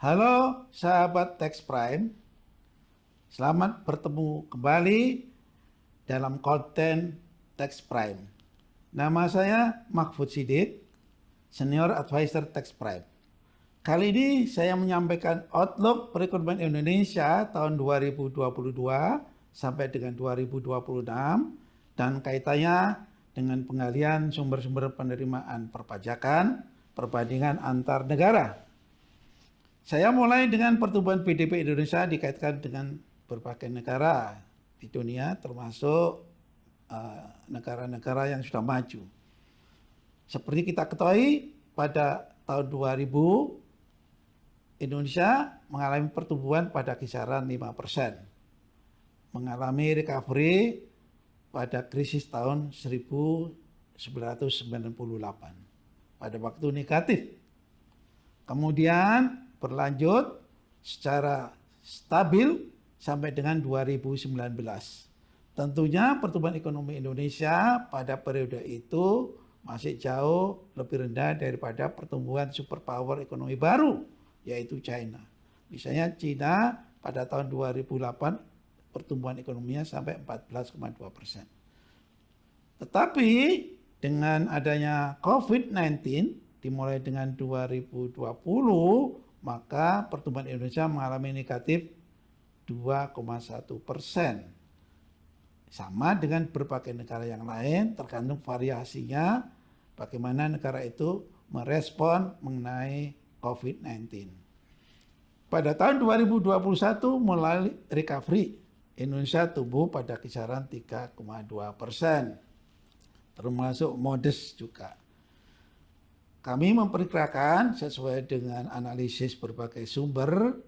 Halo sahabat Tax Prime, selamat bertemu kembali dalam konten Tax Prime. Nama saya Mahfud Siddiq, Senior Advisor Tax Prime. Kali ini saya menyampaikan outlook perekonomian Indonesia tahun 2022 sampai dengan 2026 dan kaitannya dengan penggalian sumber-sumber penerimaan perpajakan perbandingan antar negara. Saya mulai dengan pertumbuhan PDB Indonesia dikaitkan dengan berbagai negara di dunia termasuk negara-negara yang sudah maju. Seperti kita ketahui pada tahun 2000 Indonesia mengalami pertumbuhan pada kisaran 5%. Mengalami recovery pada krisis tahun 1998 pada waktu negatif. Kemudian berlanjut secara stabil sampai dengan 2019. Tentunya pertumbuhan ekonomi Indonesia pada periode itu masih jauh lebih rendah daripada pertumbuhan superpower ekonomi baru, yaitu China. Misalnya China pada tahun 2008 pertumbuhan ekonominya sampai 14,2%. Tetapi dengan adanya COVID-19 dimulai dengan 2020, maka pertumbuhan Indonesia mengalami negatif 2,1%. Sama dengan berbagai negara yang lain, tergantung variasinya bagaimana negara itu merespon mengenai COVID-19. Pada tahun 2021 mulai recovery, Indonesia tumbuh pada kisaran 3,2%, termasuk modest juga. Kami memperkirakan sesuai dengan analisis berbagai sumber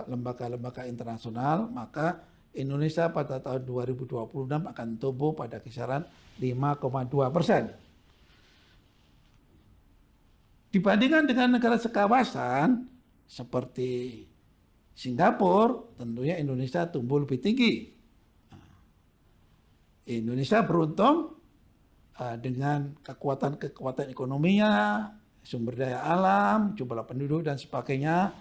lembaga-lembaga internasional, maka Indonesia pada tahun 2026 akan tumbuh pada kisaran 5,2%. Dibandingkan dengan negara sekawasan seperti Singapura, tentunya Indonesia tumbuh lebih tinggi. Indonesia beruntung dengan kekuatan ekonominya, sumber daya alam, jumlah penduduk dan sebagainya,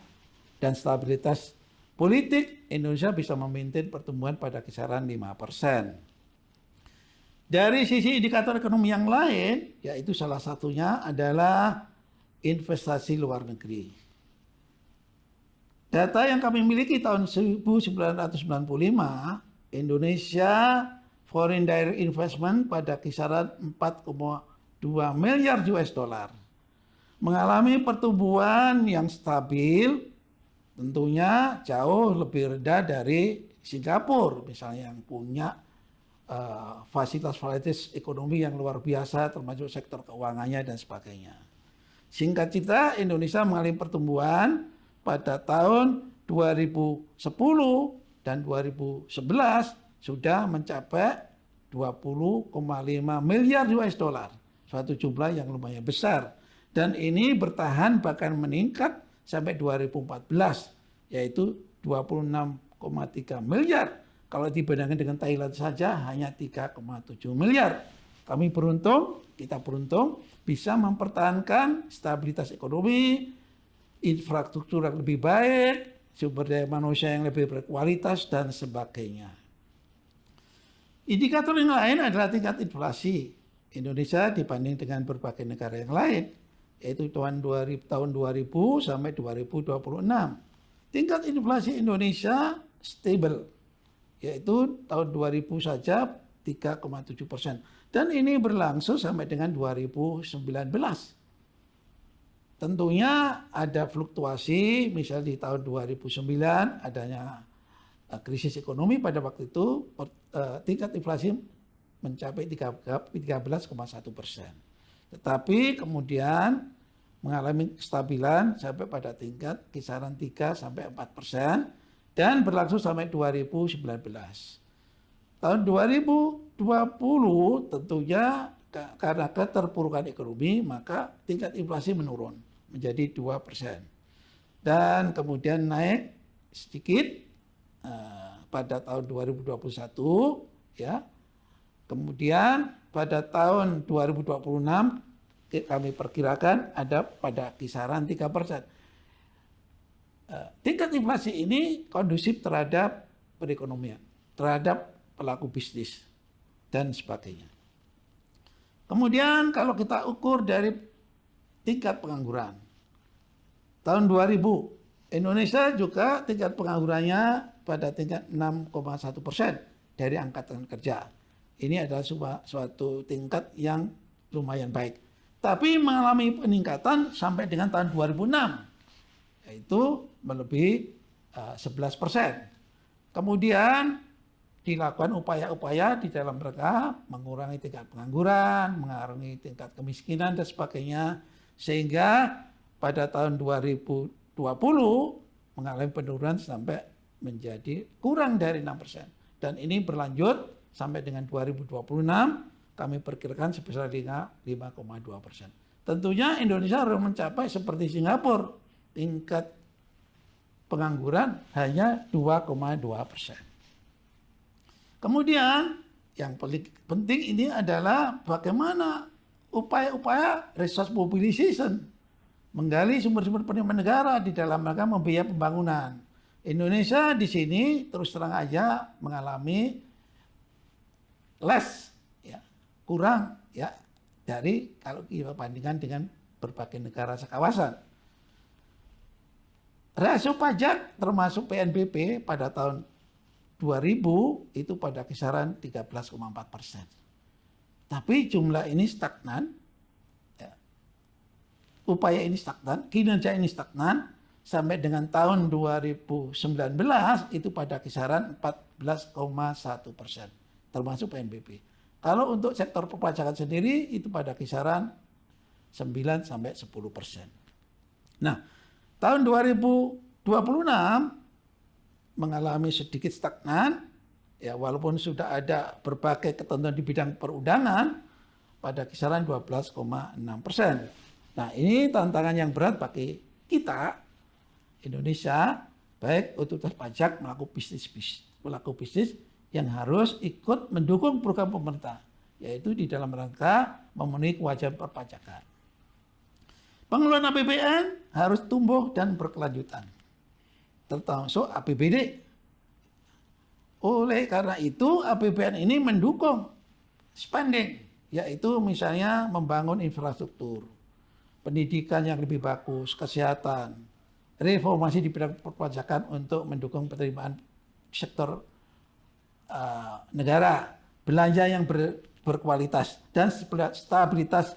dan stabilitas politik, Indonesia bisa memaintain pertumbuhan pada kisaran 5%. Dari sisi indikator ekonomi yang lain, yaitu salah satunya adalah investasi luar negeri. Data yang kami miliki tahun 1995, Indonesia foreign direct investment pada kisaran 4,2 miliar US dollar. Mengalami pertumbuhan yang stabil, tentunya jauh lebih rendah dari Singapura, misalnya yang punya fasilitas ekonomi yang luar biasa, termasuk sektor keuangannya dan sebagainya. Singkat cerita, Indonesia mengalami pertumbuhan pada tahun 2010 dan 2011 sudah mencapai 20,5 miliar US dollar, suatu jumlah yang lumayan besar. Dan ini bertahan bahkan meningkat sampai 2014, yaitu 26,3 miliar. Kalau dibandingkan dengan Thailand saja hanya 3,7 miliar. Kita beruntung bisa mempertahankan stabilitas ekonomi, infrastruktur yang lebih baik, sumber daya manusia yang lebih berkualitas, dan sebagainya. Indikator yang lain adalah tingkat inflasi Indonesia dibanding dengan berbagai negara yang lain, yaitu tahun 2000 sampai 2026. Tingkat inflasi Indonesia stable, yaitu tahun 2000 saja 3,7%. Dan ini berlangsung sampai dengan 2019. Tentunya ada fluktuasi, misalnya di tahun 2009 adanya krisis ekonomi pada waktu itu, tingkat inflasi mencapai 13,1%. Tetapi kemudian mengalami kestabilan sampai pada tingkat kisaran 3-4% dan berlangsung sampai 2019. Tahun 2020 tentunya karena keterpurukan ekonomi, maka tingkat inflasi menurun menjadi 2%. Dan kemudian naik sedikit pada tahun 2021, ya. Kemudian pada tahun 2026 kami perkirakan ada pada kisaran 3%. tingkat inflasi ini kondusif terhadap perekonomian, terhadap pelaku bisnis, dan sebagainya. Kemudian kalau kita ukur dari tingkat pengangguran, tahun 2000 Indonesia juga tingkat penganggurannya pada tingkat 6,1% dari angkatan kerja. Ini adalah suatu tingkat yang lumayan baik. Tapi mengalami peningkatan sampai dengan tahun 2006, yaitu melebihi 11%. Kemudian dilakukan upaya-upaya di dalam rangka mengurangi tingkat pengangguran, mengurangi tingkat kemiskinan dan sebagainya, sehingga pada tahun 2020 mengalami penurunan sampai menjadi kurang dari 6%. Dan ini berlanjut sampai dengan 2026, kami perkirakan sebesar 5,2%. Tentunya Indonesia harus mencapai seperti Singapura, tingkat pengangguran hanya 2,2%. Kemudian yang paling penting ini adalah bagaimana upaya-upaya resource mobilization, menggali sumber-sumber penerimaan negara di dalam rangka membiayai pembangunan. Indonesia di sini terus terang aja mengalami less, ya, kurang ya dari kalau kita bandingkan dengan berbagai negara sekawasan. Rasio pajak termasuk PNBP pada tahun 2000 itu pada kisaran 13,4%. Tapi jumlah ini stagnan, ya. Upaya ini stagnan, kinerja ini stagnan, sampai dengan tahun 2019 itu pada kisaran 14,1%, termasuk PNBP. Kalau untuk sektor perpajakan sendiri itu pada kisaran 9-10%. Nah, tahun 2026 mengalami sedikit stagnan, ya walaupun sudah ada berbagai ketentuan di bidang perundangan pada kisaran 12,6%. Nah, ini tantangan yang berat bagi kita Indonesia, baik otoritas pajak pelaku bisnis yang harus ikut mendukung program pemerintah, yaitu di dalam rangka memenuhi kewajiban perpajakan. Pengelolaan APBN harus tumbuh dan berkelanjutan, termasuk APBD. Oleh karena itu APBN ini mendukung spending, yaitu misalnya membangun infrastruktur, pendidikan yang lebih bagus, kesehatan, reformasi di bidang perpajakan untuk mendukung penerimaan sektor negara, belanja yang berkualitas, dan stabilitas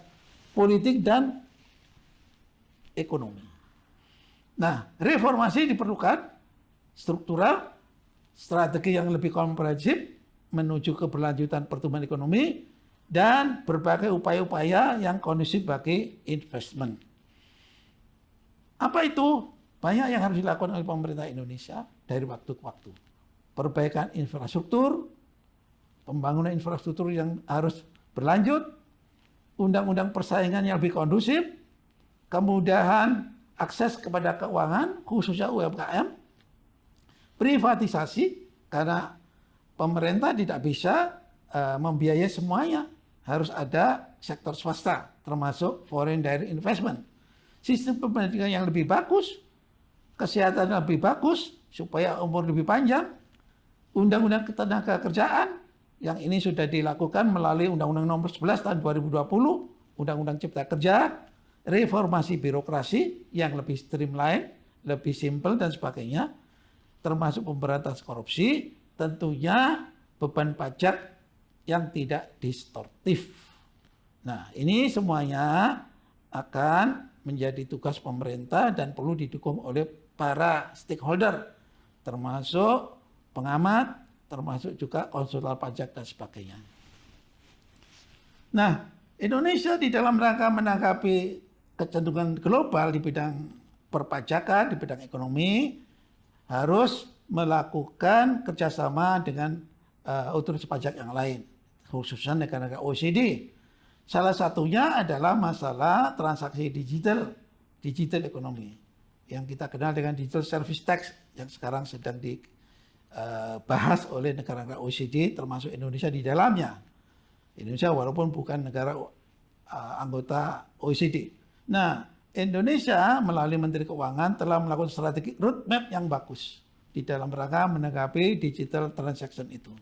politik dan ekonomi. Nah, reformasi diperlukan, struktural, strategi yang lebih komprehensif menuju keberlanjutan pertumbuhan ekonomi, dan berbagai upaya-upaya yang kondusif bagi investment. Apa itu? Banyak yang harus dilakukan oleh pemerintah Indonesia dari waktu ke waktu. Perbaikan infrastruktur, pembangunan infrastruktur yang harus berlanjut, undang-undang persaingan yang lebih kondusif, kemudahan akses kepada keuangan, khususnya UMKM, privatisasi, karena pemerintah tidak bisa membiayai semuanya, harus ada sektor swasta, termasuk foreign direct investment. Sistem pendidikan yang lebih bagus, kesehatan yang lebih bagus, supaya umur lebih panjang, undang-undang ketenaga kerjaan, yang ini sudah dilakukan melalui Undang-Undang Nomor 11 tahun 2020, Undang-Undang Cipta Kerja, reformasi birokrasi yang lebih streamline, lebih simpel dan sebagainya, termasuk pemberantasan korupsi, tentunya beban pajak yang tidak distortif. Nah, ini semuanya akan menjadi tugas pemerintah dan perlu didukung oleh para stakeholder, termasuk pengamat, termasuk juga konsultan pajak dan sebagainya. Nah, Indonesia di dalam rangka menanggapi kecenderungan global di bidang perpajakan, di bidang ekonomi, harus melakukan kerjasama dengan otoritas pajak yang lain, khususnya negara-negara OECD. Salah satunya adalah masalah transaksi digital ekonomi, yang kita kenal dengan digital service tax, yang sekarang sedang dibahas oleh negara-negara OECD, termasuk Indonesia di dalamnya. Indonesia walaupun bukan negara anggota OECD. Nah, Indonesia melalui Menteri Keuangan telah melakukan strategi roadmap yang bagus di dalam rangka menanggapi digital transaction itu.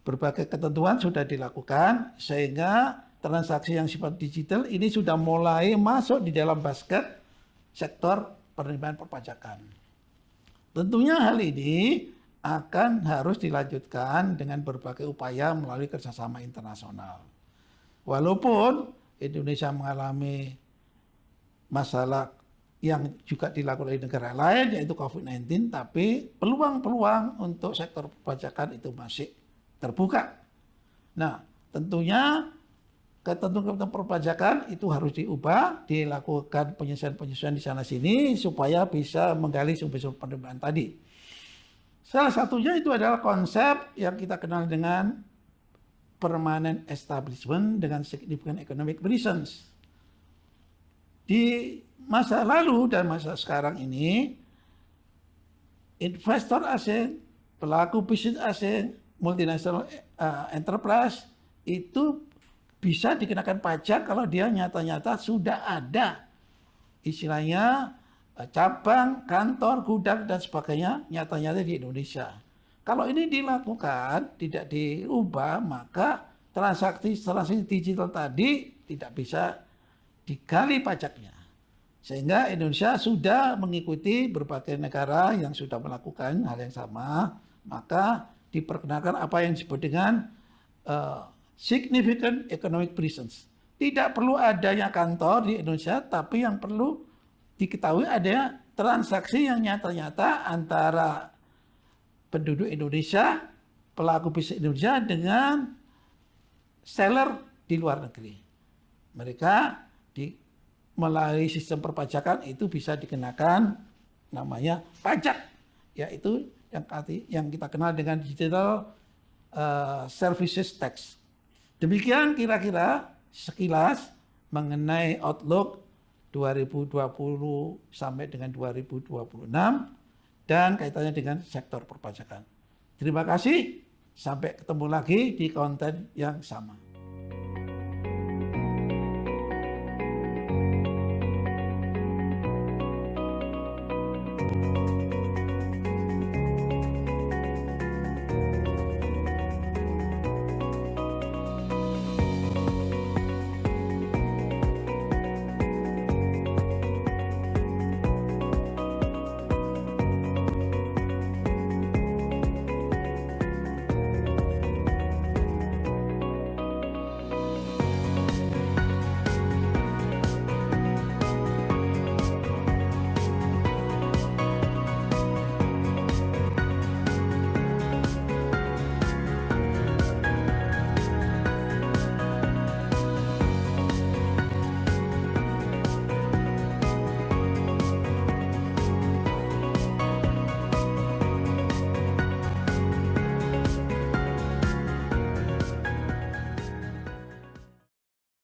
Berbagai ketentuan sudah dilakukan sehingga transaksi yang sifat digital ini sudah mulai masuk di dalam basket sektor penerimaan perpajakan. Tentunya hal ini akan harus dilanjutkan dengan berbagai upaya melalui kerjasama internasional. Walaupun Indonesia mengalami masalah yang juga dilakukan oleh negara lain yaitu COVID-19, tapi peluang-peluang untuk sektor perpajakan itu masih terbuka. Nah, tentunya ketentuan perpajakan itu harus diubah, dilakukan penyesuaian-penyesuaian di sana sini supaya bisa menggali sumber-sumber penerimaan tadi. Salah satunya itu adalah konsep yang kita kenal dengan permanent establishment dengan significant economic reasons. Di masa lalu dan masa sekarang ini, investor asing, pelaku bisnis asing, multinational enterprise itu bisa dikenakan pajak kalau dia nyata-nyata sudah ada istilahnya cabang, kantor, gudang dan sebagainya nyata-nyata di Indonesia. Kalau ini dilakukan, tidak diubah, maka transaksi digital tadi tidak bisa digali pajaknya. Sehingga Indonesia sudah mengikuti berbagai negara yang sudah melakukan hal yang sama, maka diperkenalkan apa yang disebut dengan significant economic reasons. Tidak perlu adanya kantor di Indonesia, tapi yang perlu diketahui ada transaksi yang nyata-nyata antara penduduk Indonesia, pelaku bisnis Indonesia dengan seller di luar negeri. Mereka melalui sistem perpajakan itu bisa dikenakan namanya pajak, yaitu yang kita kenal dengan digital services tax. Demikian kira-kira sekilas mengenai outlook 2020 sampai dengan 2026 dan kaitannya dengan sektor perpajakan. Terima kasih, sampai ketemu lagi di konten yang sama.